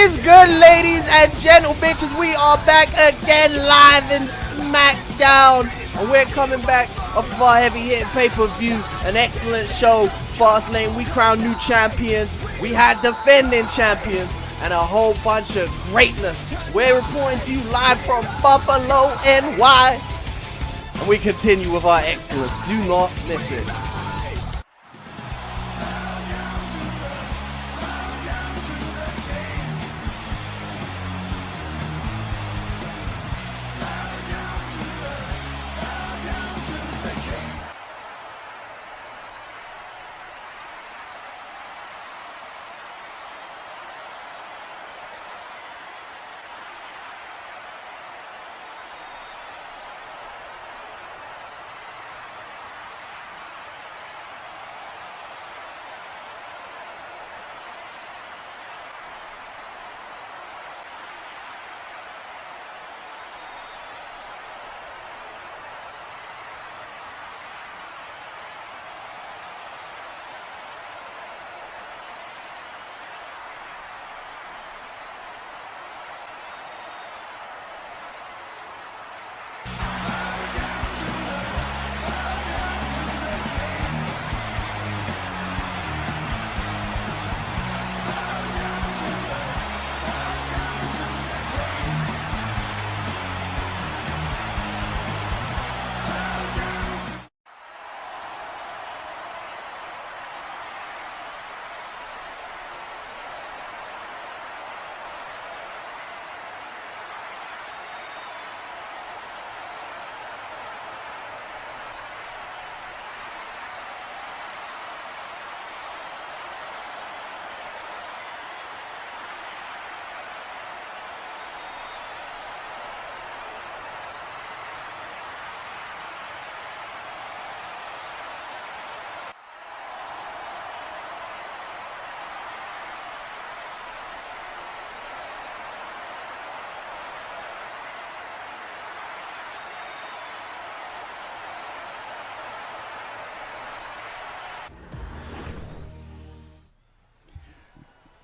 is good, ladies and gentlemen? We are back again live in Smackdown. And we're coming back off of our heavy-hitting pay-per-view. An excellent show. Fastlane, we crowned new champions. We had defending champions. And a whole bunch of greatness. We're reporting to you live from Buffalo, NY. And we continue with our excellence. Do not miss it.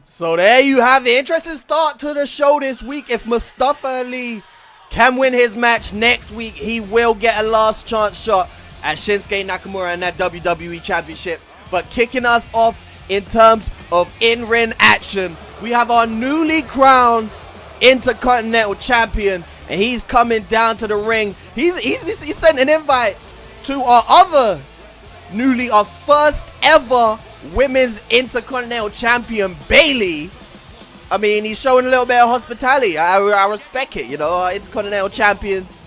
So there you have it. Interesting start to the show this week. If Mustafa Ali can win his match next week, he will get a last chance shot at Shinsuke Nakamura and that WWE Championship. But kicking us off in terms of in-ring action, we have our newly crowned Intercontinental Champion, and he's coming down to the ring. He sent an invite to our first ever Women's Intercontinental Champion, Bayley. I mean, he's showing a little bit of hospitality. I respect it, you know. Our Intercontinental Champions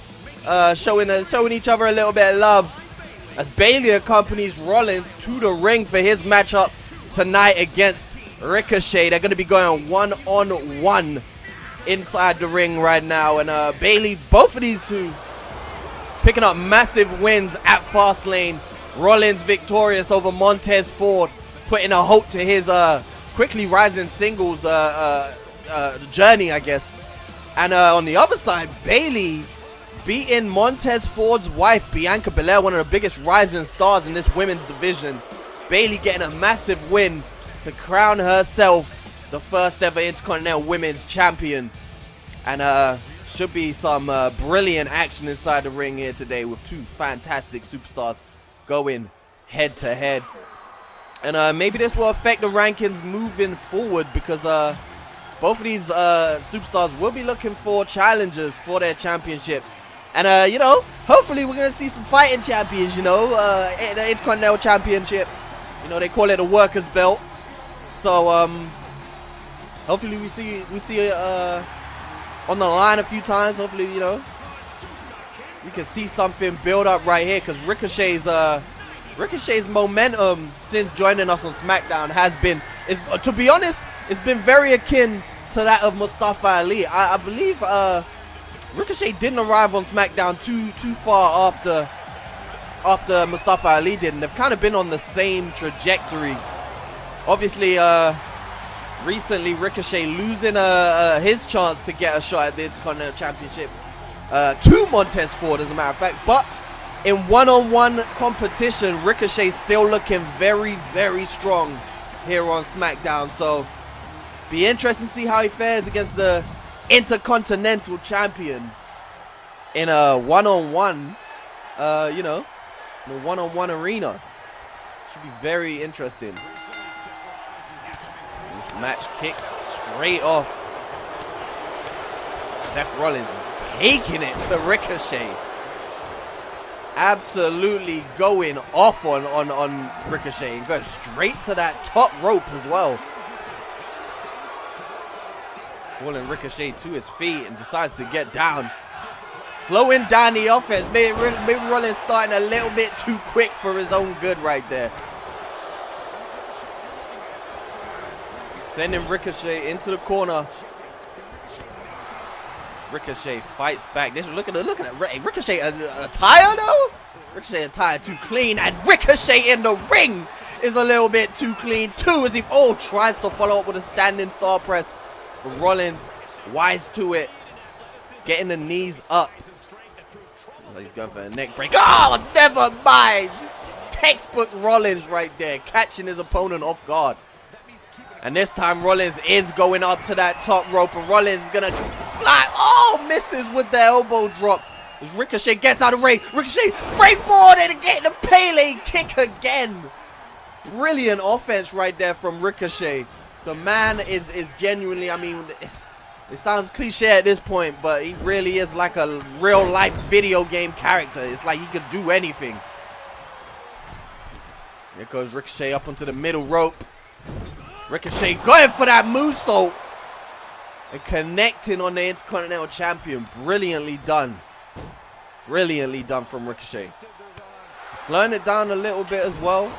showing each other a little bit of love as Bayley accompanies Rollins to the ring for his matchup tonight against Ricochet. They're going to be going one-on-one inside the ring right now. And Bayley, both of these two picking up massive wins at Fastlane. Rollins victorious over Montez Ford, putting a halt to his quickly rising singles journey, I guess. And on the other side, Bayley beating Montez Ford's wife, Bianca Belair, one of the biggest rising stars in this women's division. Bayley getting a massive win to crown herself the first ever Intercontinental Women's Champion. And should be some brilliant action inside the ring here today with two fantastic superstars going head to head. And maybe this will affect the rankings moving forward, because both of these superstars will be looking for challenges for their championships. And you know, hopefully we're gonna see some fighting champions, you know, the Intercontinental Championship, you know, they call it a workers belt. So hopefully we see on the line a few times. Hopefully, you know, we can see something build up right here, because Ricochet's momentum since joining us on SmackDown has been, to be honest, it's been very akin to that of Mustafa Ali. I believe Ricochet didn't arrive on SmackDown too far after Mustafa Ali did, and they've kind of been on the same trajectory. Obviously, recently Ricochet losing his chance to get a shot at the Intercontinental Championship to Montez Ford, as a matter of fact. But in one-on-one competition, Ricochet still looking very, very strong here on SmackDown. So Be interesting to see how he fares against the Intercontinental Champion in a one-on-one, you know, in a one-on-one arena. Should be very interesting. This match kicks straight off. Seth Rollins is taking it to Ricochet. Absolutely going off on Ricochet. He's going straight to that top rope as well. He's calling Ricochet to his feet and decides to get down. Slowing down the offense. Maybe Rollins starting a little bit too quick for his own good right there. Sending Ricochet into the corner. Ricochet fights back. Look at Ricochet attire though. Ricochet attire too clean, and Ricochet in the ring is a little bit too clean too. As he tries to follow up with a standing star press, but Rollins wise to it, getting the knees up. He's going for a neck break. Oh, never mind. Textbook Rollins right there, catching his opponent off guard. And this time Rollins is going up to that top rope, and Rollins is going to fly. Oh, misses with the elbow drop. As Ricochet gets out of the ring. Ricochet springboard and getting the Pele kick again. Brilliant offense right there from Ricochet. The man is genuinely, I mean, it sounds cliche at this point, but he really is like a real life video game character. It's like he could do anything. Here goes Ricochet up onto the middle rope. Ricochet going for that moonsault and connecting on the Intercontinental Champion. Brilliantly done. Brilliantly done from Ricochet. Slowing it down a little bit as well.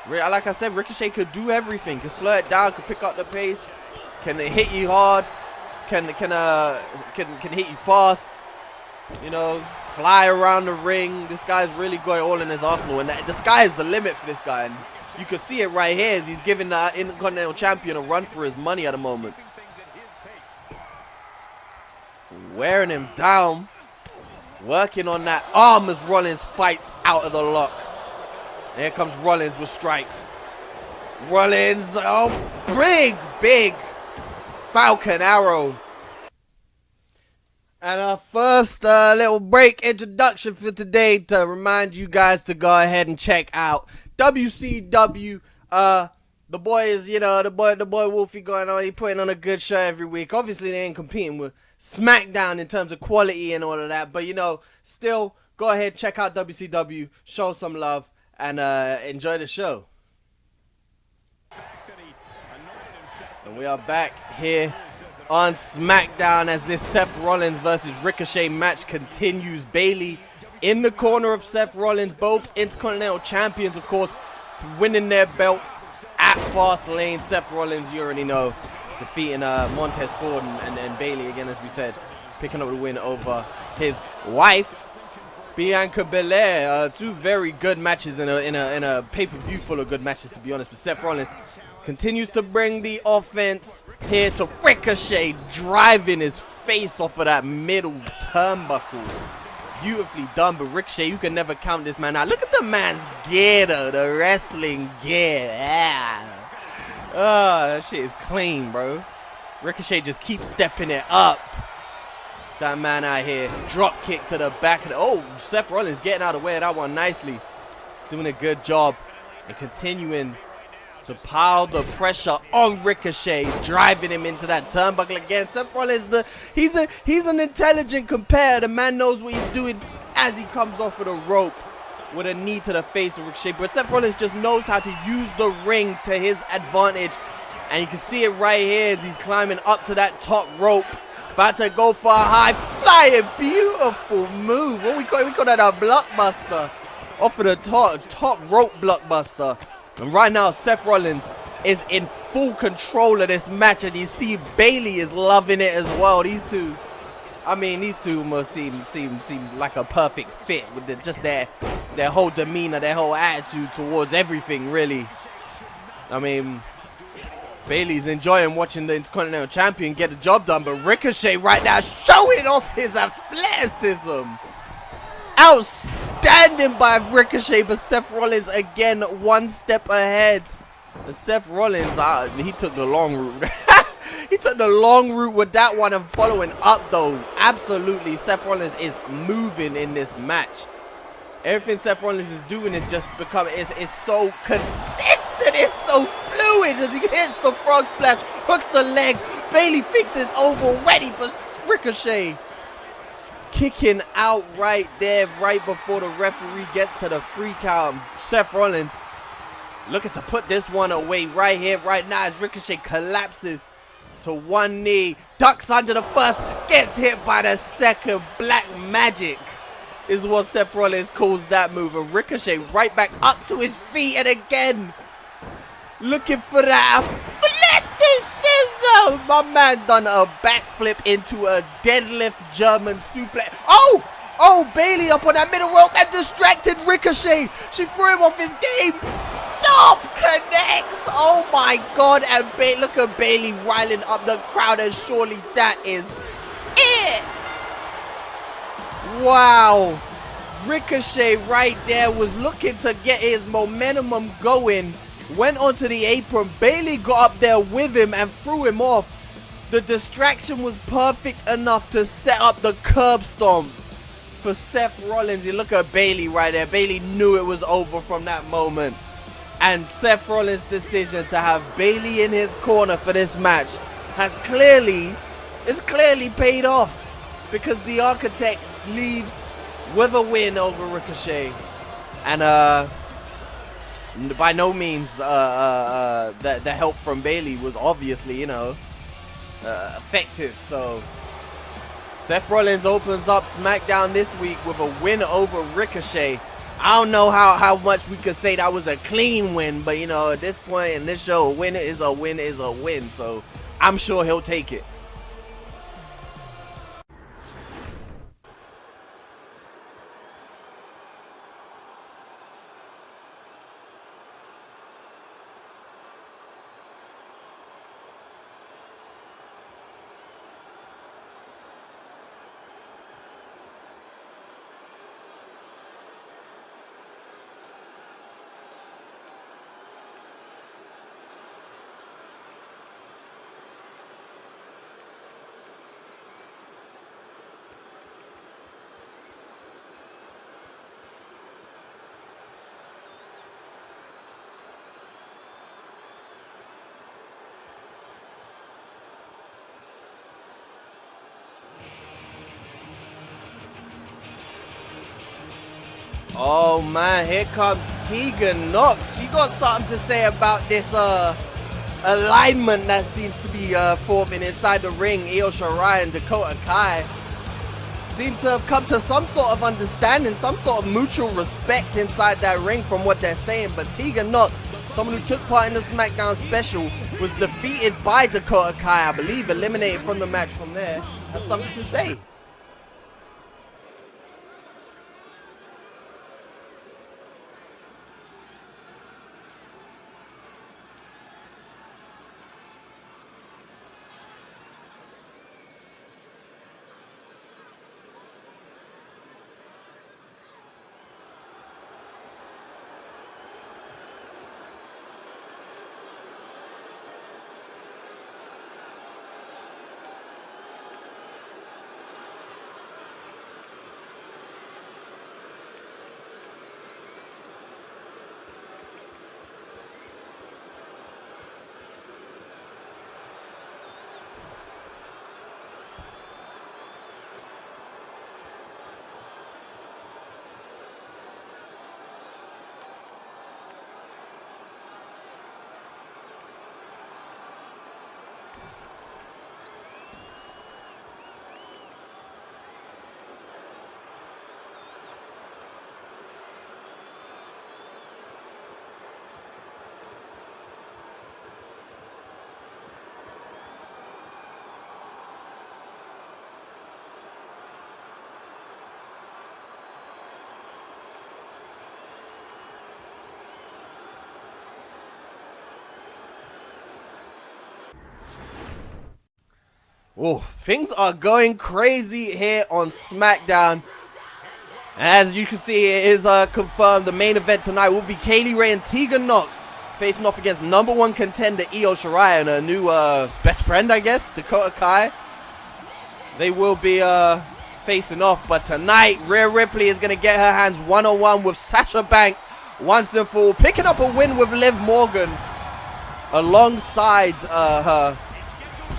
Like I said, Ricochet could do everything. Can slow it down, can pick up the pace, can hit you hard, can hit you fast. You know, fly around the ring. This guy's really got it all in his arsenal, and the sky is the limit for this guy. And you can see it right here as he's giving the Intercontinental Champion a run for his money at the moment. Wearing him down. Working on that arm as Rollins fights out of the lock. And here comes Rollins with strikes. Rollins, big Falcon Arrow. And our first little break introduction for today to remind you guys to go ahead and check out WCW. The boy is, you know, the boy Wolfie going on. He putting on a good show every week. Obviously, they ain't competing with Smackdown in terms of quality and all of that. But, you know, still, go ahead, check out WCW, show some love, and enjoy the show. And we are back here on Smackdown as this Seth Rollins versus Ricochet match continues. Bayley in the corner of Seth Rollins, both Intercontinental Champions, of course, winning their belts at Fastlane. Seth Rollins, you already know, defeating Montez Ford and Bayley again, as we said, picking up the win over his wife, Bianca Belair. Two very good matches in a pay-per-view full of good matches, to be honest. But Seth Rollins continues to bring the offense here to Ricochet, driving his face off of that middle turnbuckle. Beautifully done, but Ricochet, you can never count this man out. Look at the man's gear, though, the wrestling gear. That shit is clean, bro. Ricochet just keeps stepping it up. That man out here, drop kick to the back of the... Seth Rollins getting out of the way of that one nicely. Doing a good job and continuing to pile the pressure on Ricochet, driving him into that turnbuckle again. Seth Rollins, he's an intelligent competitor. The man knows what he's doing as he comes off of the rope with a knee to the face of Ricochet. But Seth Rollins just knows how to use the ring to his advantage. And you can see it right here as he's climbing up to that top rope. About to go for a high flying, beautiful move. What we call that a blockbuster. Off of the top rope blockbuster. And right now, Seth Rollins is in full control of this match. And you see Bayley is loving it as well. These two must seem like a perfect fit with just their whole demeanor, their whole attitude towards everything, really. I mean, Bayley's enjoying watching the Intercontinental Champion get the job done. But Ricochet right now showing off his athleticism. Outstanding by Ricochet, but Seth Rollins again one step ahead. Seth Rollins, he took the long route. He took the long route with that one and following up though. Absolutely, Seth Rollins is moving in this match. Everything Seth Rollins is doing is just becoming, it's so consistent, it's so fluid as he hits the frog splash, hooks the legs. Bayley fixes over ready, but Ricochet kicking out right there, right before the referee gets to the free count. Seth Rollins looking to put this one away right here, right now, as Ricochet collapses to one knee, ducks under the first, gets hit by the second. Black magic is what Seth Rollins calls that move. And Ricochet right back up to his feet, and again, looking for that flipping scissor. My man done a backflip into a deadlift German suplex. Oh, Bayley up on that middle rope and distracted Ricochet. She threw him off his game. Stop, connects. Oh my God, and look at Bayley riling up the crowd, and surely that is it. Wow. Ricochet right there was looking to get his momentum going. Went onto the apron. Bayley got up there with him and threw him off. The distraction was perfect enough to set up the curb stomp for Seth Rollins. You look at Bayley right there. Bayley knew it was over from that moment. And Seth Rollins' decision to have Bayley in his corner for this match has clearly paid off, because the Architect leaves with a win over Ricochet. And by no means the help from Bayley was obviously, effective. So Seth Rollins opens up SmackDown this week with a win over Ricochet. I don't know how much we could say that was a clean win, but at this point in this show, a win is a win is a win. So I'm sure he'll take it. Oh man, here comes Tegan Nox. You got something to say about this alignment that seems to be forming inside the ring? Io Shirai and Dakota Kai seem to have come to some sort of understanding, some sort of mutual respect inside that ring from what they're saying. But Tegan Nox, someone who took part in the SmackDown special, was defeated by Dakota Kai, I believe, eliminated from the match from there. Has something to say. Oh, things are going crazy here on SmackDown. As you can see, it is confirmed the main event tonight will be Kaylee Ray and Tegan Nox facing off against #1 contender Io Shirai and her new best friend, I guess, Dakota Kai. They will be facing off, but tonight Rhea Ripley is going to get her hands one-on-one with Sasha Banks once and for all, picking up a win with Liv Morgan alongside her,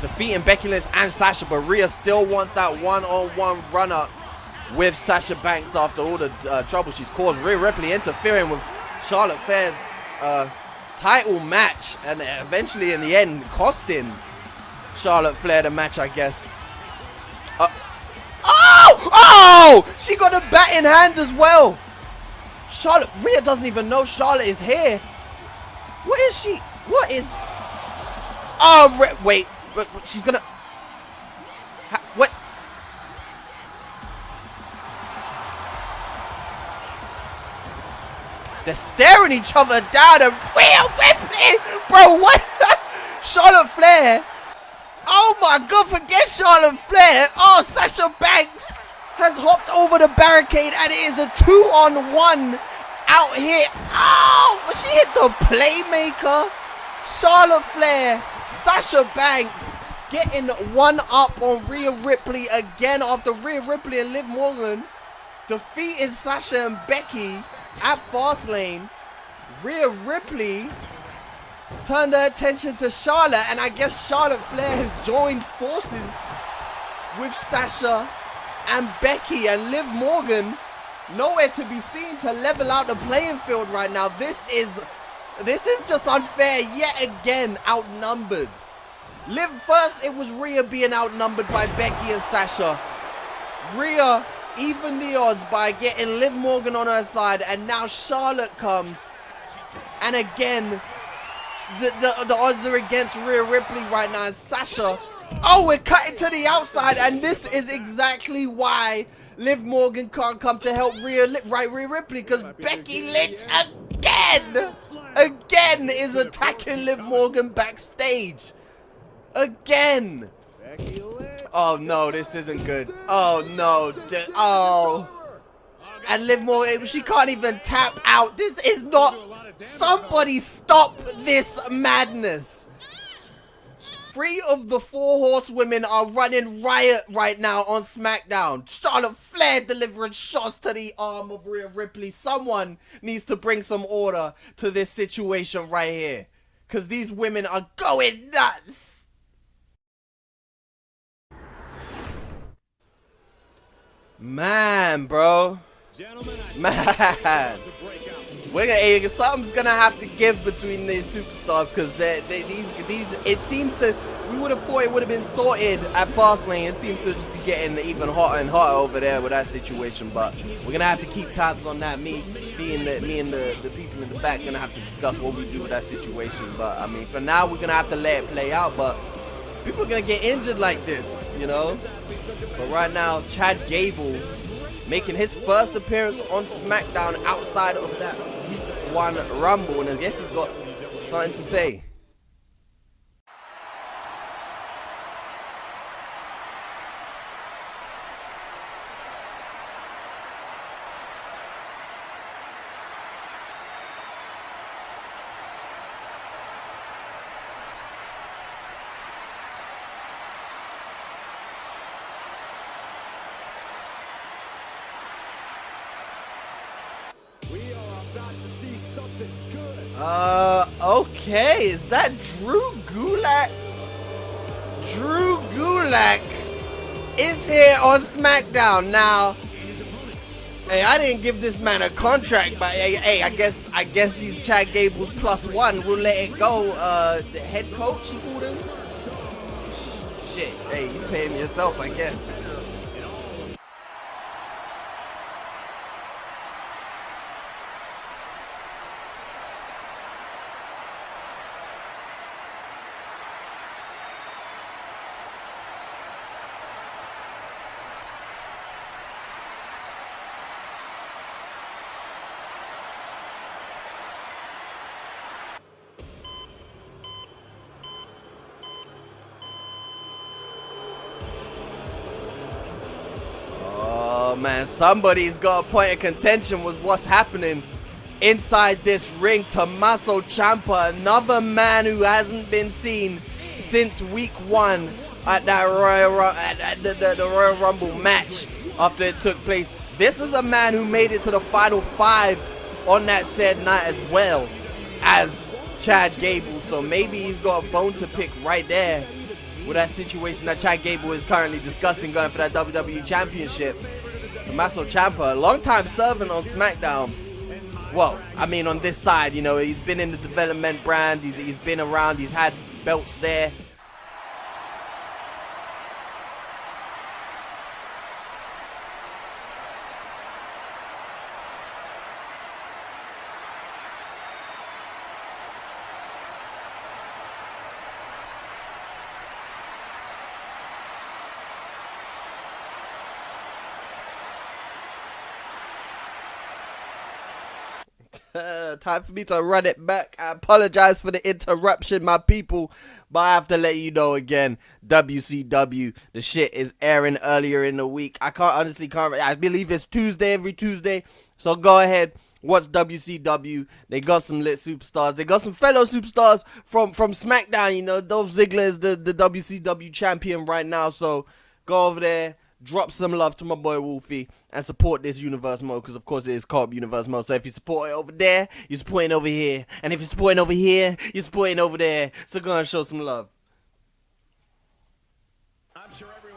defeating Becky Lynch and Sasha, but Rhea still wants that one-on-one run-up with Sasha Banks after all the trouble she's caused. Rhea Ripley interfering with Charlotte Flair's title match, and eventually in the end costing Charlotte Flair the match, I guess. Oh! She got a bat in hand as well. Rhea doesn't even know Charlotte is here. What is she? What is? Oh, wait, but she's gonna. What? They're staring each other down, and Rhea Ripley, bro, what? Charlotte Flair. Oh my God, forget Charlotte Flair. Oh, Sasha Banks has hopped over the barricade, and it is a 2-on-1 out here. Oh, but she hit the playmaker. Charlotte Flair, Sasha Banks getting one up on Rhea Ripley again after Rhea Ripley and Liv Morgan defeated Sasha and Becky at Fastlane. Rhea Ripley turned her attention to Charlotte, and I guess Charlotte Flair has joined forces with Sasha and Becky, and Liv Morgan nowhere to be seen to level out the playing field right now. This is just unfair yet again. Outnumbered. First it was Rhea being outnumbered by Becky and Sasha. Rhea evened the odds by getting Liv Morgan on her side, and now Charlotte comes, and again the odds are against Rhea Ripley right now. And Sasha, oh, we're cutting to the outside, and this is exactly why Liv Morgan can't come to help Rhea Ripley, because Becky Lynch again is attacking Liv Morgan backstage. Again. Oh no, this isn't good. Oh no. Oh. And Liv Morgan, she can't even tap out. This is not. Somebody stop this madness. 3 of the 4 horsewomen are running riot right now on Smackdown. Charlotte Flair delivering shots to the arm of Rhea Ripley. Someone needs to bring some order to this situation right here, because these women are going nuts. Man, bro. Man. Something's gonna have to give between these superstars, because these it seems to, we would have thought it would have been sorted at Fastlane. It seems to just be getting even hotter and hotter over there with that situation, but we're gonna have to keep tabs on that. Me and the people in the back gonna have to discuss what we do with that situation. But I mean, for now we're gonna have to let it play out, but people are gonna get injured like this, you know. But right now, Chad Gable making his first appearance on Smackdown outside of that Week 1 Rumble, and I guess he's got something to say. Okay, is that Drew Gulak? Drew Gulak is here on Smackdown now. Hey, I didn't give this man a contract, but hey, I guess he's Chad Gable's +1. We'll let it go. The head coach, he called him. Shit, hey, you pay him yourself, I guess. Man, somebody's got a point of contention with what's happening inside this ring. Tommaso Ciampa, another man who hasn't been seen since week 1 at that the Royal Rumble match after it took place. This is a man who made it to the final 5 on that said night as well as Chad Gable. So maybe he's got a bone to pick right there with that situation that Chad Gable is currently discussing going for that WWE Championship. Tommaso Ciampa, a long time serving on Smackdown. Well, I mean on this side, you know, he's been in the development brand, he's been around, he's had belts there. Time for me to run it back. I apologize for the interruption, my people, but I have to let you know again, WCW, the shit is airing earlier in the week. I believe it's Tuesday, every Tuesday, so go ahead, watch WCW. They got some lit superstars. They got some fellow superstars from Smackdown. You know, Dolph Ziggler is the WCW champion right now, so go over there, drop some love to my boy Wolfie, and support this Universe Mode, because of course it is called Universe Mode. So if you support it over there, you're supporting over here. And if you're supporting over here, you're supporting over there. So go and show some love.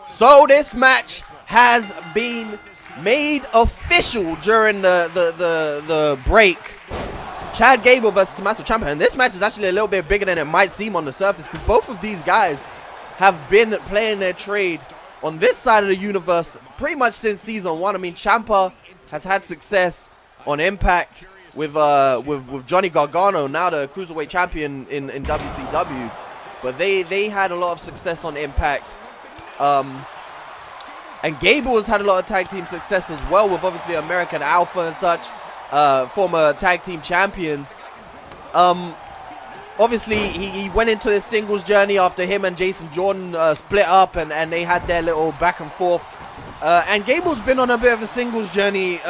So this match has been made official during the break. Chad Gable versus Tommaso Ciampa. And this match is actually a little bit bigger than it might seem on the surface, because both of these guys have been playing their trade on this side of the universe pretty much since season 1. I mean, Ciampa has had success on Impact with Johnny Gargano, now the Cruiserweight champion in WCW. But they had a lot of success on Impact. And Gable has had a lot of tag team success as well, with obviously American Alpha and such, former tag team champions. Obviously, he went into this singles journey after him and Jason Jordan split up, and they had their little back and forth. And Gable's been on a bit of a singles journey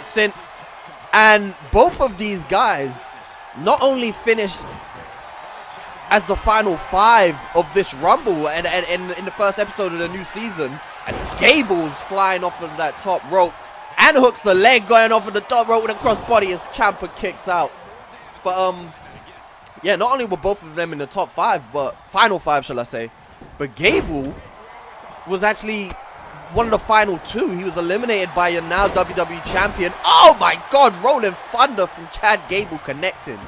since. And both of these guys not only finished as the final 5 of this Rumble and in the first episode of the new season, as Gable's flying off of that top rope and hooks the leg going off of the top rope with a crossbody as Ciampa kicks out. But yeah, not only were both of them in the top 5, but final 5, shall I say. But Gable was actually one of the final 2. He was eliminated by your now WWE champion. Oh my God, rolling thunder from Chad Gable connecting.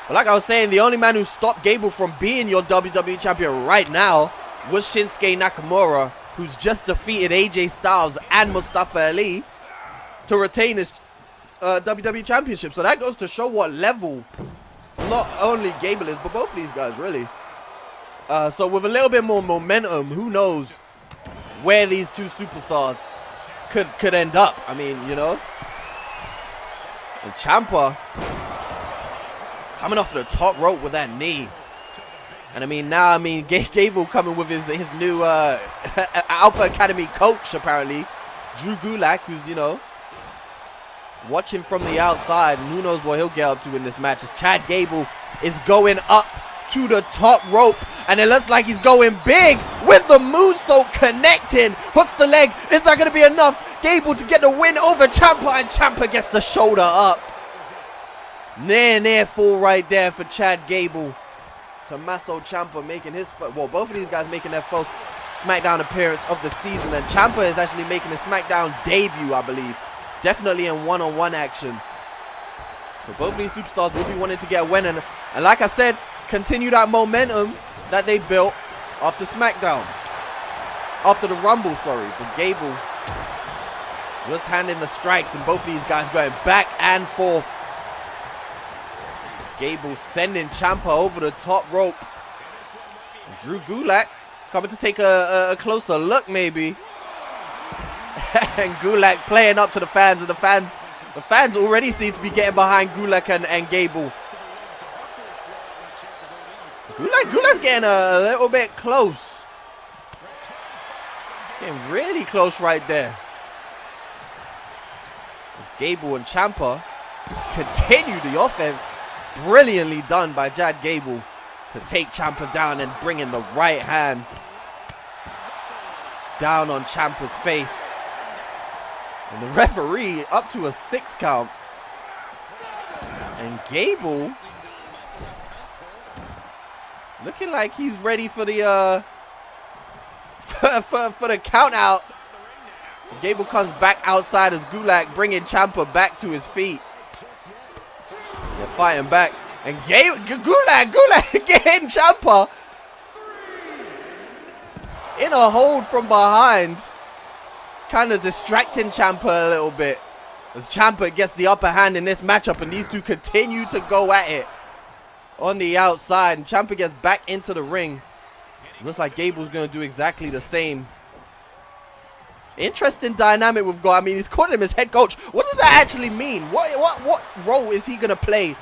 But like I was saying, the only man who stopped Gable from being your WWE champion right now was Shinsuke Nakamura, who's just defeated AJ Styles and Mustafa Ali to retain his WWE championship. So that goes to show what level not only Gable is, but both of these guys, really. So with a little bit more momentum, who knows where these two superstars could end up. I mean, you know. And Ciampa coming off the top rope with that knee. And I mean, now, Gable coming with his new Alpha Academy coach, apparently. Drew Gulak, who's, you know, watching from the outside, and who knows what he'll get up to in this match, as Chad Gable is going up to the top rope, and it looks like he's going big with the moonsault connecting. Hooks the leg. Is that going to be enough? Gable to get the win over Ciampa, and Ciampa gets the shoulder up. Near fall right there for Chad Gable. Tommaso Ciampa making his, well, both of these guys making their first SmackDown appearance of the season, and Ciampa is actually making a SmackDown debut, I believe. Definitely in one-on-one action. So both of these superstars will be wanting to get a win. And like I said, continue that momentum that they built after SmackDown. After the Rumble, sorry. But Gable was handing the strikes, and both of these guys going back and forth. Gable sending Ciampa over the top rope. Drew Gulak coming to take a closer look, maybe. And Gulak playing up to the fans, and the fans already seem to be getting behind Gulak and Gable. Gulak's getting a little bit close. Getting really close right there. As Gable and Ciampa continue the offense. Brilliantly done by Chad Gable to take Ciampa down and bring in the right hands down on Ciampa's face. And the referee up to a 6 count. And Gable looking like he's ready for the for the count out. Gable comes back outside as Gulak bringing Ciampa back to his feet. They're fighting back. And Gulak getting Ciampa in a hold from behind. Kind of distracting Ciampa a little bit. As Ciampa gets the upper hand in this matchup. And these two continue to go at it on the outside. And Ciampa gets back into the ring. Looks like Gable's going to do exactly the same. Interesting dynamic we've got. I mean, he's calling him his head coach. What does that actually mean? What role is he going to play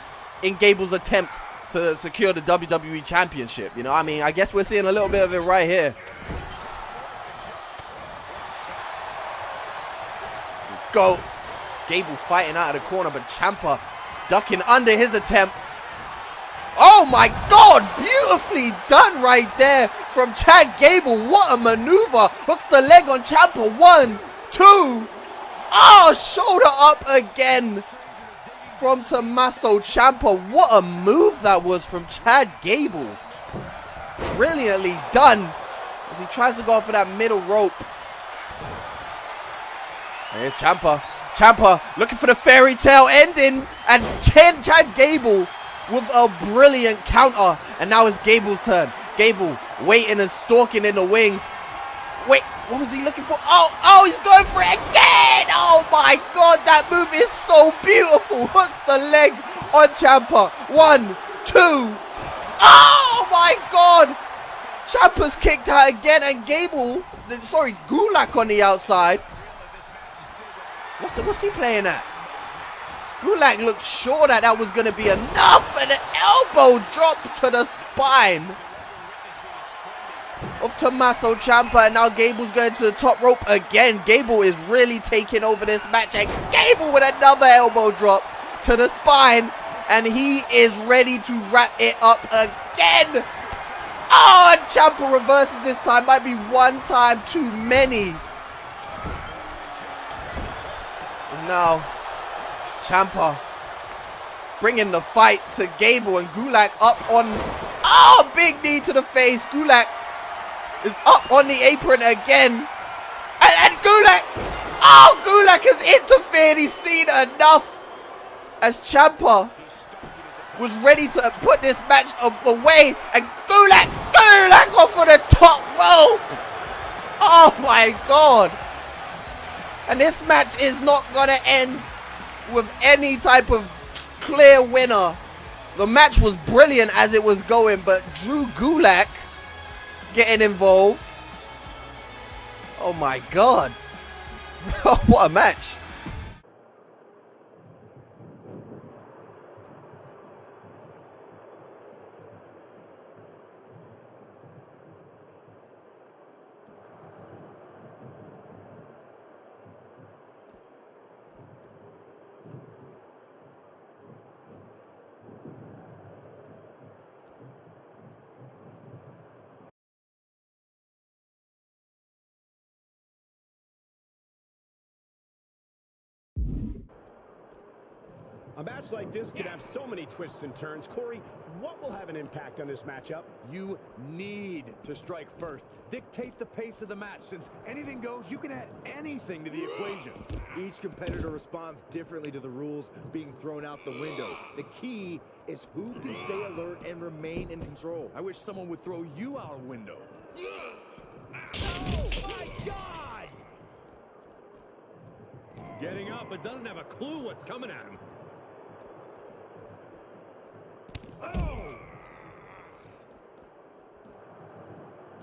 in Gable's attempt to secure the WWE Championship? You know, I mean, I guess we're seeing a little bit of it right here. Go. Gable fighting out of the corner, but Ciampa ducking under his attempt. Oh my God, beautifully done right there from Chad Gable. What a maneuver. Hooks the leg on Ciampa. 1, 2. Oh, shoulder up again from Tommaso Ciampa. What a move that was from Chad Gable. Brilliantly done as he tries to go for that middle rope. There's Ciampa. Ciampa looking for the fairy tale ending. And Chad Gable with a brilliant counter. And now it's Gable's turn. Gable waiting and stalking in the wings. Wait, what was he looking for? Oh, he's going for it again. Oh my God, that move is so beautiful. Hooks the leg on Ciampa. 1, 2. Oh my God. Ciampa's kicked out again. And Gulak on the outside. What's he playing at? Gulak looked sure that was going to be enough. And an elbow drop to the spine of Tommaso Ciampa. And now Gable's going to the top rope again. Gable is really taking over this match. And Gable with another elbow drop to the spine. And he is ready to wrap it up again. Oh, and Ciampa reverses this time. Might be one time too many. Now Ciampa bringing the fight to Gable, and Gulak up on, oh, big knee to the face. Gulak is up on the apron again, and Gulak, oh, Gulak has interfered. He's seen enough as Ciampa was ready to put this match away, and Gulak off of the top rope. Oh my God. And this match is not going to end with any type of clear winner. The match was brilliant as it was going, but Drew Gulak getting involved. Oh my God. What a match. A match like this can have so many twists and turns. Corey, what will have an impact on this matchup? You need to strike first. Dictate the pace of the match. Since anything goes, you can add anything to the equation. Each competitor responds differently to the rules being thrown out the window. The key is who can stay alert and remain in control. I wish someone would throw you out a window. Oh my God! Getting up, but doesn't have a clue what's coming at him. Oh!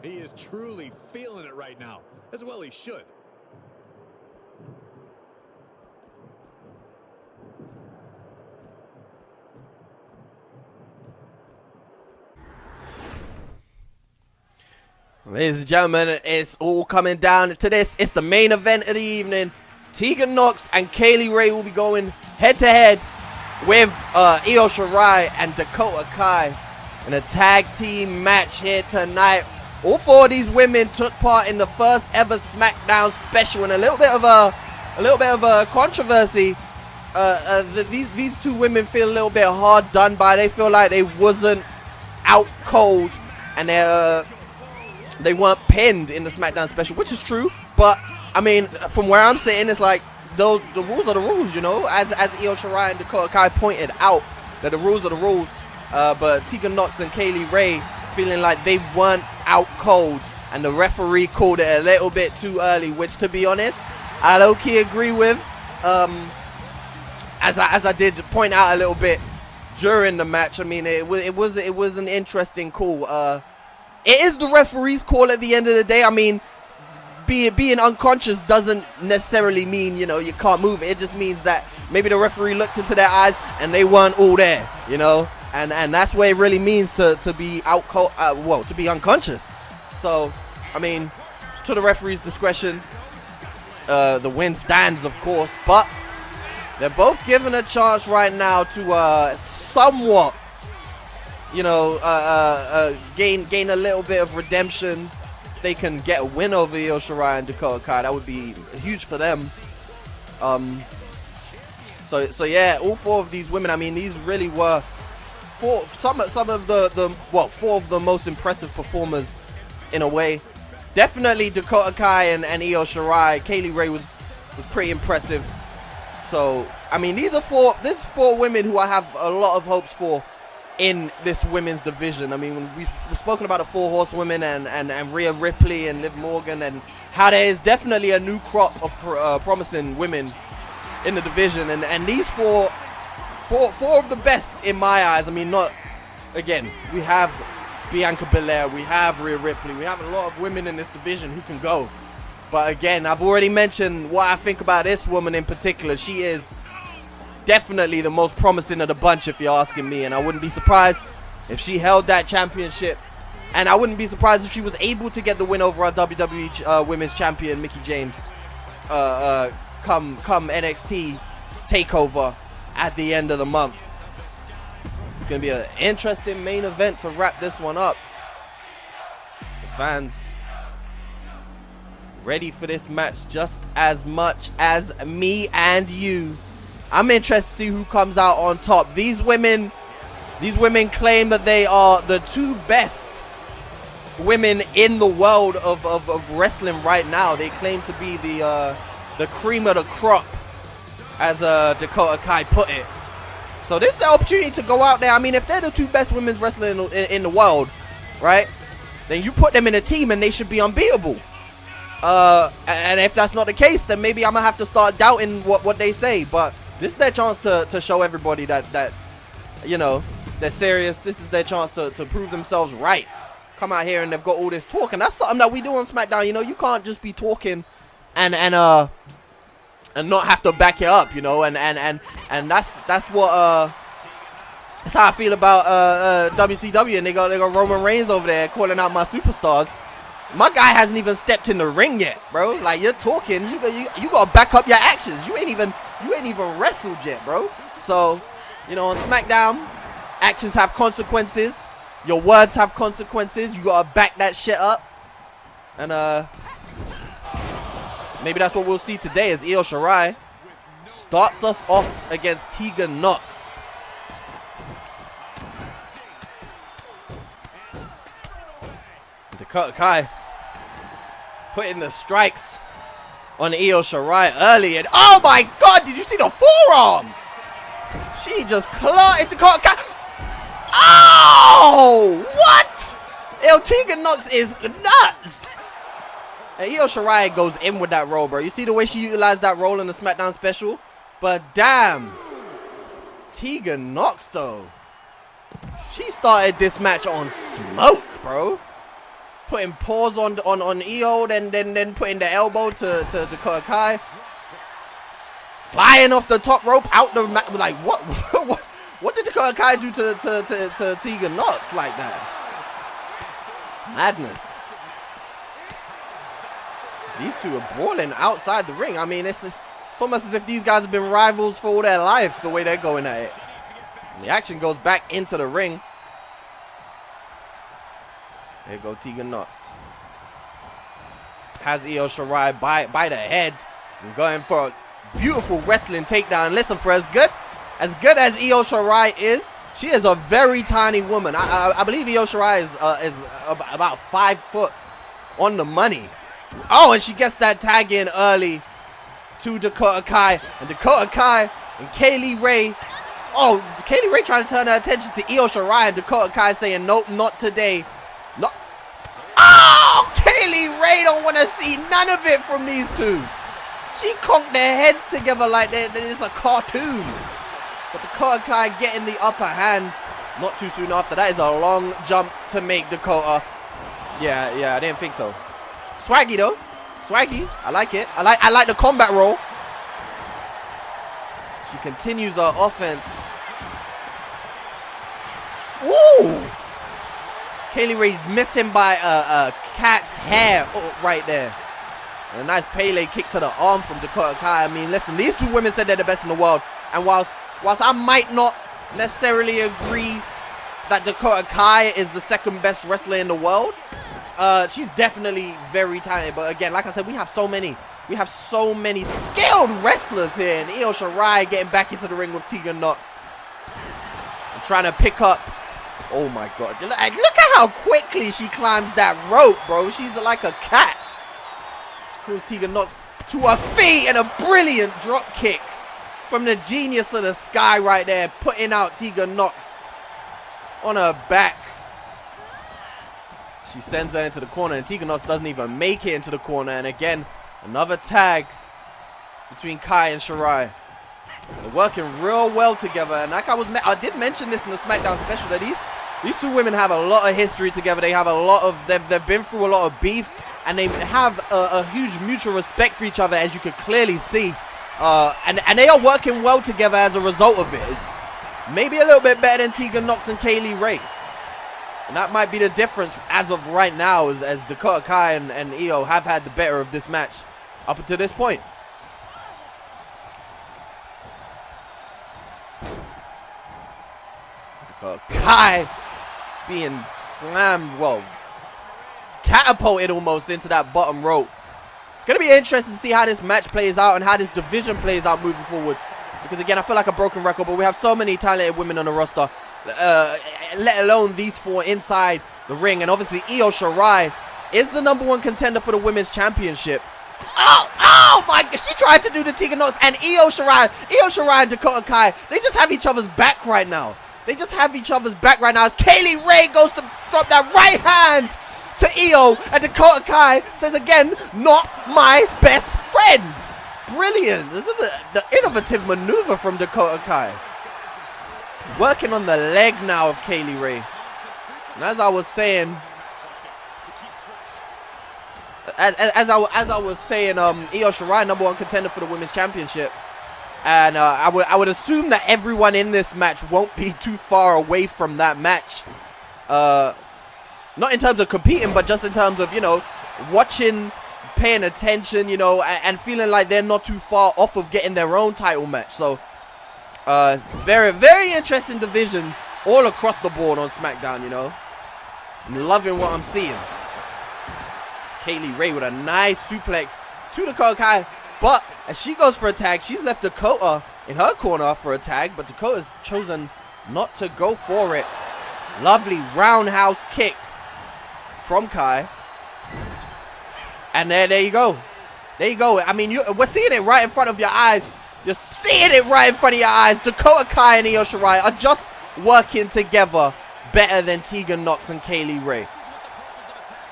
He is truly feeling it right now. As well he should. Ladies and gentlemen, it's all coming down to this. It's the main event of the evening. Tegan Nox and Kaylee Ray will be going head to head with Io Shirai and Dakota Kai in a tag team match here tonight. All 4 of these women took part in the first ever SmackDown special, and a little bit of a controversy. These 2 women feel a little bit hard done by. They feel like they wasn't out cold, and they weren't pinned in the SmackDown special, which is true. But I mean, from where I'm sitting, it's like the rules are the rules, you know. As Io Shirai and Dakota Kai pointed out, that the rules are the rules. But Tegan Nox and Kaylee Ray feeling like they weren't out cold, and the referee called it a little bit too early, which, to be honest, I low-key agree with. As I did point out a little bit during the match, I mean, it was an interesting call. It is the referee's call at the end of the day. I mean, being unconscious doesn't necessarily mean, you know, you can't move it. It just means that maybe the referee looked into their eyes and they weren't all there, you know. And that's what it really means to be out cold, to be unconscious. So, I mean, to the referee's discretion, the win stands, of course, but they're both given a chance right now to somewhat, you know, gain a little bit of redemption. If they can get a win over Io Shirai and Dakota Kai, that would be huge for them. So yeah, all 4 of these women, I mean, these really were some of the 4 of the most impressive performers in a way. Definitely Dakota Kai and Io Shirai. Kaylee Ray was pretty impressive. So I mean, these are 4 women who I have a lot of hopes for in this women's division. I mean, we've spoken about the 4 horsewomen and Rhea, Ripley, and Liv Morgan, and how there is definitely a new crop of promising women in the division, and these four of the best in my eyes. I mean, not, again, we have Bianca Belair, we have Rhea Ripley, we have a lot of women in this division who can go. But again, I've already mentioned what I think about this woman in particular. She is definitely the most promising of the bunch, if you're asking me, and I wouldn't be surprised if she held that championship, and I wouldn't be surprised if she was able to get the win over our WWE Women's Champion, Mickie James, come NXT TakeOver at the end of the month. It's going to be an interesting main event to wrap this one up. The fans ready for this match just as much as me and you. I'm interested to see who comes out on top. These women claim that they are the 2 best women in the world of wrestling right now. They claim to be the cream of the crop, as Dakota Kai put it. So this is the opportunity to go out there. I mean, if they're the 2 best women's wrestlers in the world, right, then you put them in a team and they should be unbeatable. And if that's not the case, then maybe I'm gonna have to start doubting what they say. But this is their chance to show everybody that you know, they're serious. This is their chance to prove themselves right. Come out here and they've got all this talk, and that's something that we do on SmackDown. You know, you can't just be talking and not have to back it up, you know, and that's what that's how I feel about WCW, and they got Roman Reigns over there calling out my superstars. My guy hasn't even stepped in the ring yet, bro. Like, you're talking, you gotta back up your actions. You ain't even wrestled yet, bro. So, you know, on SmackDown, actions have consequences. Your words have consequences. You gotta back that shit up. And maybe that's what we'll see today, as Io Shirai starts us off against Tegan Nox. Dakota Kai putting the strikes on Io Shirai early, and oh my god, did you see the forearm? She just clotted Dakota Kai. Oh, what? Tegan Nox is nuts. And Io Shirai goes in with that roll, bro. You see the way she utilized that roll in the SmackDown special? But damn, Tegan Nox, though, she started this match on smoke, bro. Putting paws on Io, then putting the elbow to Dakota Kai. Flying off the top rope out the mat. Like, what did Dakota Kai do to Tegan Nox like that? Madness. These 2 are brawling outside the ring. I mean, it's almost as if these guys have been rivals for all their life, the way they're going at it. And the action goes back into the ring. There you go, Tegan Nox. Has Io Shirai by the head. And going for a beautiful wrestling takedown. Listen, for as good as Io Shirai is, she is a very tiny woman. I believe Io Shirai is about 5 foot on the money. Oh, and she gets that tag in early to Dakota Kai. And Dakota Kai and Kaylee Ray. Oh, Kaylee Ray trying to turn her attention to Io Shirai, and Dakota Kai saying, nope, not today. No. Oh, Kaylee Ray don't want to see none of it from these two. She conked their heads together like it's a cartoon. But Dakota Kai getting the upper hand. Not too soon after. That is a long jump to make, Dakota. Yeah, I didn't think so. Swaggy though. Swaggy. I like it. I like the combat roll. She continues her offense. Ooh! Kaylee Ray missing by a cat's hair right there. And a nice Pele kick to the arm from Dakota Kai. I mean, listen, these two women said they're the best in the world. And whilst I might not necessarily agree that Dakota Kai is the second best wrestler in the world, she's definitely very talented. But again, like I said, we have so many skilled wrestlers here. And Io Shirai getting back into the ring with Tegan Nox. And trying to pick up. Oh my God. Look at how quickly she climbs that rope, bro. She's like a cat. She pulls Tegan Nox to her feet, and a brilliant drop kick from the genius of the sky right there, putting out Tegan Nox on her back. She sends her into the corner, and Tegan Nox doesn't even make it into the corner. And again, another tag between Kai and Sharai. They're working real well together. And like I did mention this in the Smackdown special, that these two women have a lot of history together. They have a lot of, they've been through a lot of beef, and they have a huge mutual respect for each other, as you could clearly see. And they are working well together as a result of it. Maybe a little bit better than Tegan Nox and Kaylee Ray. And that might be the difference as of right now, as Dakota Kai and Io have had the better of this match up until this point. Dakota Kai being slammed, well, catapulted almost into that bottom rope. It's going to be interesting to see how this match plays out and how this division plays out moving forward. Because again, I feel like a broken record, but we have so many talented women on the roster. Let alone these four inside the ring. And obviously Io Shirai is the #1 contender for the women's championship. Oh my God, she tried to do the Tegan Nox, and Io Shirai and Dakota Kai, they just have each other's back right now. They just have each other's back right now as Kaylee Ray goes to drop that right hand to Io, and Dakota Kai says again, not my best friend. Brilliant. The innovative maneuver from Dakota Kai. Working on the leg now of Kaylee Ray. And as I was saying, as I was saying, Io Shirai, #1 contender for the women's championship. And I would assume that everyone in this match won't be too far away from that match. Not in terms of competing, but just in terms of, you know, watching, paying attention, you know, and feeling like they're not too far off of getting their own title match. So, very, very interesting division all across the board on Smackdown, you know. I'm loving what I'm seeing. It's Kaylee Ray with a nice suplex to Dakota Kai. But as she goes for a tag, she's left Dakota in her corner for a tag, but Dakota's chosen not to go for it. Lovely roundhouse kick from Kai. And there you go. There you go. I mean, we're seeing it right in front of your eyes. You're seeing it right in front of your eyes. Dakota Kai and Io Shirai are just working together better than Tegan Nox and Kaylee Ray.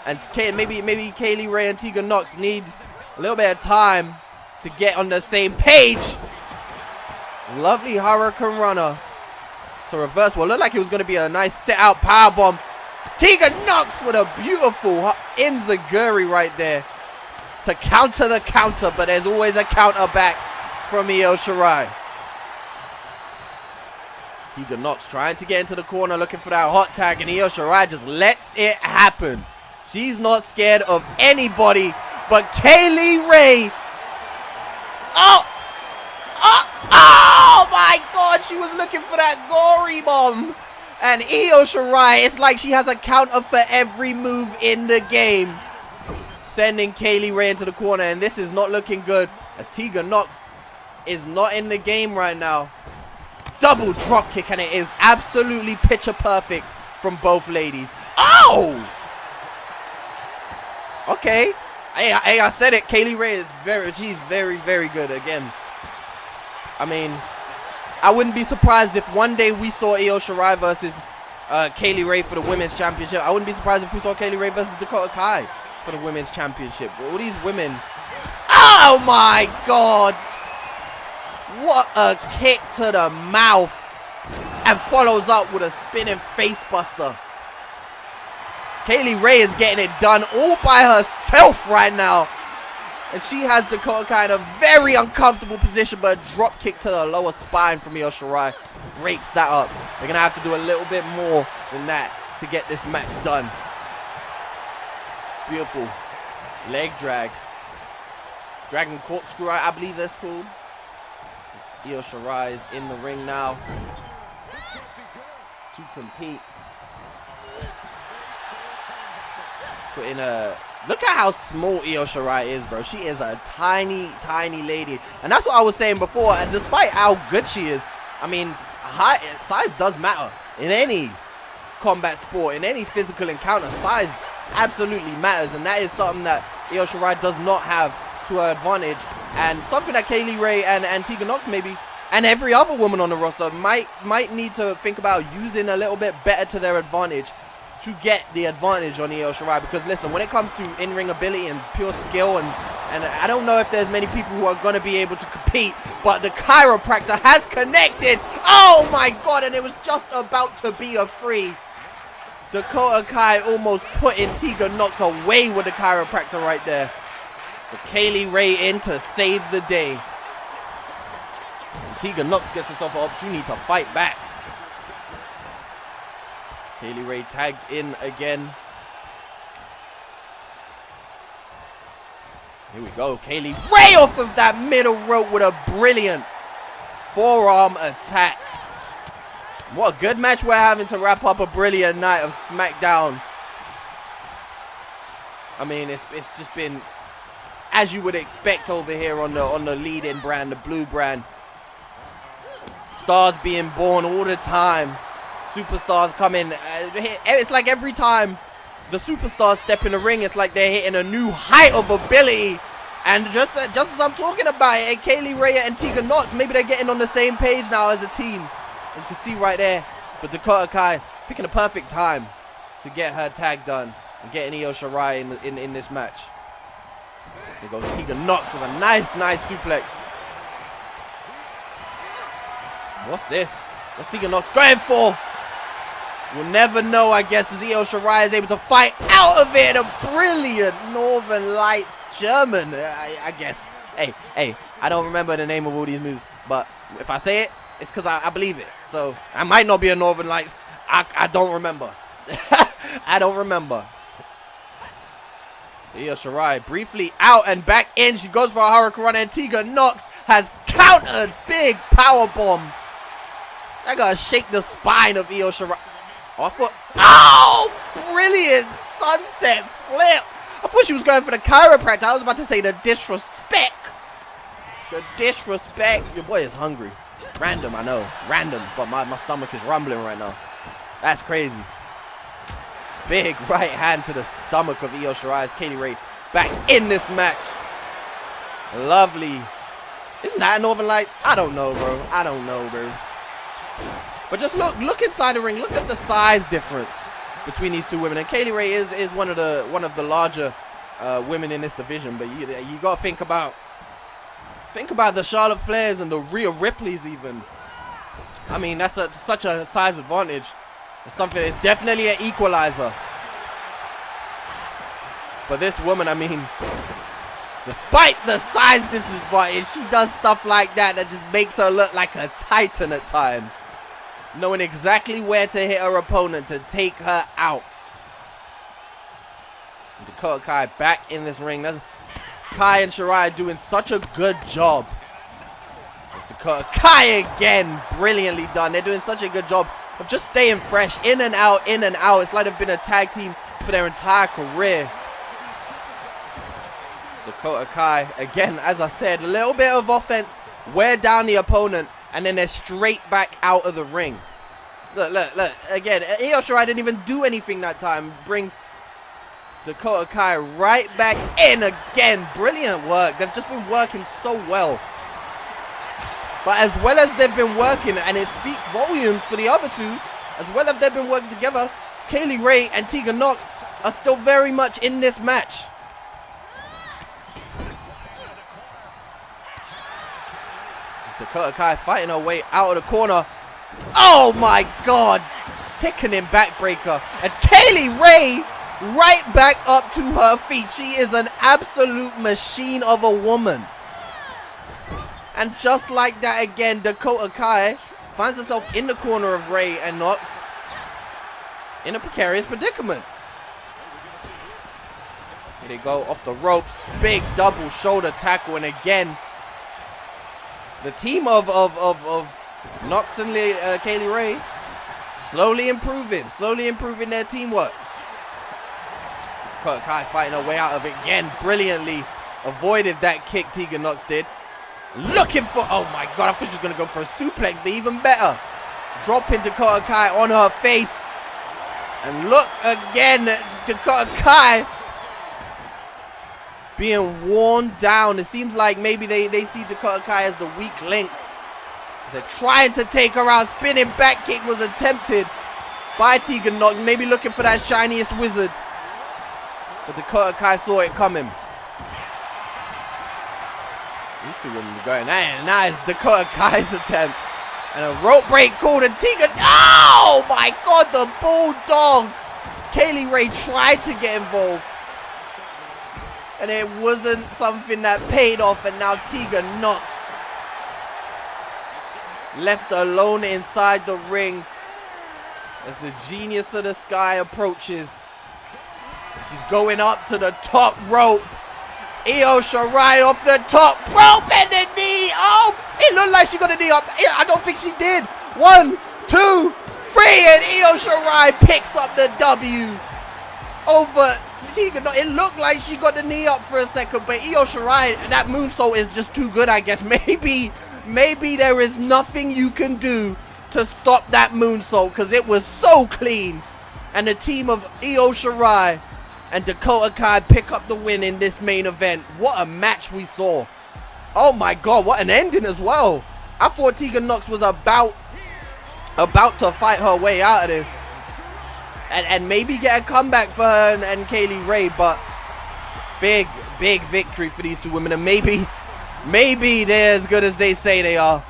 And maybe Kaylee Ray and Tegan Nox need a little bit of time to get on the same page. Lovely Hurricane Runner to reverse. Well, looked like it was going to be a nice set-out powerbomb. Tegan Nox with a beautiful enziguri right there to counter the counter, but there's always a counter back from Io Shirai. Tegan Nox trying to get into the corner, looking for that hot tag, and Io Shirai just lets it happen. She's not scared of anybody but Kaylee Ray. Oh my God, she was looking for that gory bomb. And Io Shirai, it's like she has a counter for every move in the game. Sending Kaylee Ray into the corner, and this is not looking good as Tegan Nox is not in the game right now. Double drop kick, and it is absolutely picture perfect from both ladies. Oh! Okay. Hey, I said it. Kaylee Ray is she's very, very good again. I mean, I wouldn't be surprised if one day we saw Io Shirai versus Kaylee Ray for the women's championship. I wouldn't be surprised if we saw Kaylee Ray versus Dakota Kai for the women's championship. All these women. Oh my God! What a kick to the mouth, and follows up with a spinning face buster. Kaylee Ray is getting it done all by herself right now. And she has Dakota Kai in a very uncomfortable position, but a drop kick to the lower spine from Io Shirai breaks that up. They're going to have to do a little bit more than that to get this match done. Beautiful. Leg drag. Dragon corkscrew, I believe that's called. Io Shirai is in the ring now to compete. Put in a... Look at how small Io Shirai is, bro. She is a tiny, tiny lady. And that's what I was saying before. And despite how good she is, I mean, size does matter. In any combat sport, in any physical encounter, size absolutely matters. And that is something that Io Shirai does not have to her advantage. And something that Kaylee Ray and Tegan Nox maybe, and every other woman on the roster might need to think about using a little bit better to their advantage to get the advantage on Io Shirai. Because listen, when it comes to in-ring ability and pure skill, and I don't know if there's many people who are going to be able to compete, but the chiropractor has connected. Oh my God, and it was just about to be a free. Dakota Kai almost putting Tegan Nox away with the chiropractor right there. But Kaylee Ray in to save the day. And Tegan Nox gets herself an opportunity to fight back. Kaylee Ray tagged in again. Here we go. Kaylee Ray off of that middle rope with a brilliant forearm attack. What a good match we're having to wrap up a brilliant night of Smackdown. I mean, it's just been as you would expect over here on the lead-in brand, the blue brand. Stars being born all the time. Superstars come in. It's like every time the superstars step in the ring, it's like they're hitting a new height of ability. And just as I'm talking about it, Kaylee Ray and Tegan Nox, maybe they're getting on the same page now as a team. As you can see right there. But Dakota Kai picking a perfect time to get her tag done and getting Io Shirai in this match. Here goes Tegan Nox with a nice suplex. What's this? What's Tegan Nox going for? We'll never know, I guess, as Io Shirai is able to fight out of it. A brilliant Northern Lights German, I guess. Hey, I don't remember the name of all these moves, but if I say it, it's because I believe it. So, I might not be a Northern Lights. I don't remember. I don't remember. Io Shirai briefly out and back in. She goes for a hurricane, and Tegan Nox has countered big power bomb. I gotta shake the spine of Io Shirai. Oh, brilliant sunset flip. I thought she was going for the chiropractor. I was about to say the disrespect. The disrespect. Your boy is hungry. Random, I know. Random, but my stomach is rumbling right now. That's crazy. Big right hand to the stomach of Io Shirai as Kaylee Ray back in this match. Lovely. Isn't that Northern Lights? I don't know, bro. I don't know, bro. But just look inside the ring. Look at the size difference between these two women. And Kaylee Ray is one of the larger women in this division. But you got to think about the Charlotte Flairs and the Rhea Ripleys even. I mean, that's such a size advantage. It's something. It's definitely an equalizer. But this woman, I mean, despite the size disadvantage, she does stuff like that just makes her look like a titan at times. Knowing exactly where to hit her opponent to take her out. And Dakota Kai back in this ring. That's Kai and Sharai doing such a good job. As Dakota Kai again. Brilliantly done. They're doing such a good job of just staying fresh. In and out, in and out. It's like they've been a tag team for their entire career. Dakota Kai, again, as I said, a little bit of offense, wear down the opponent, and then they're straight back out of the ring. Look, look, look. Again, Io Shirai didn't even do anything that time. Brings Dakota Kai right back in again. Brilliant work. They've just been working so well. But as well as they've been working, and it speaks volumes for the other two, as well as they've been working together, Kaylee Ray and Tegan Nox are still very much in this match. Dakota Kai fighting her way out of the corner. Oh my god. Sickening backbreaker. And Kaylee Ray right back up to her feet. She is an absolute machine of a woman. And just like that again, Dakota Kai finds herself in the corner of Ray and Nox in a precarious predicament. Here they go off the ropes. Big double shoulder tackle. And again, the team of Nox and Kaylee Ray slowly improving their teamwork. Dakota Kai fighting her way out of it again. Brilliantly avoided that kick Tegan Nox did. Looking for, oh my god, I thought she was going to go for a suplex, but even better. Dropping Dakota Kai on her face. And look again, Dakota Kai being worn down. It seems like maybe they see Dakota Kai as the weak link. They're trying to take her out. Spinning back kick was attempted by Tegan Nox. Maybe looking for that shiniest wizard. But Dakota Kai saw it coming. These two women are going. Nice Dakota Kai's attempt. And a rope break called, and Tegan. Oh my god, the bulldog. Kaylee Ray tried to get involved. And it wasn't something that paid off, and now Tegan Nox left alone inside the ring as the Genius of the Sky approaches. She's going up to the top rope. Io Shirai off the top rope and the knee. Oh, it looked like she got a knee up. I don't think she did. 1, 2, 3, and Io Shirai picks up the W over Tegan. It looked like she got the knee up for a second, but Io Shirai, that moonsault is just too good, I guess. Maybe there is nothing you can do to stop that moonsault, because it was so clean. And the team of Io Shirai and Dakota Kai pick up the win in this main event. What a match we saw. Oh my god, what an ending as well. I thought Tegan Nox was about to fight her way out of this. And maybe get a comeback for her and Kaylee Ray, but big victory for these two women. And maybe they're as good as they say they are.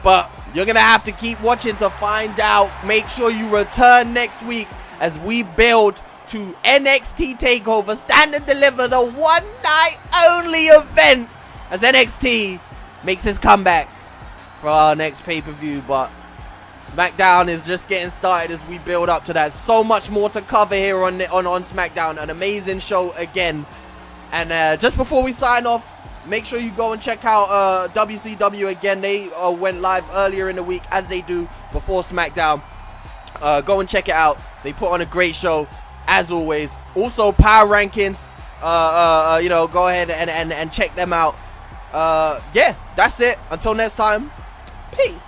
But you're going to have to keep watching to find out. Make sure you return next week as we build to NXT TakeOver Stand and Deliver, the one night only event, as NXT makes his comeback for our next pay-per-view. But SmackDown is just getting started as we build up to that. So much more to cover here on SmackDown. An amazing show again. And just before we sign off, make sure you go and check out WCW again. They went live earlier in the week, as they do before SmackDown. Go and check it out. They put on a great show, as always. Also, power rankings. You know, go ahead and check them out. Yeah, that's it. Until next time, peace.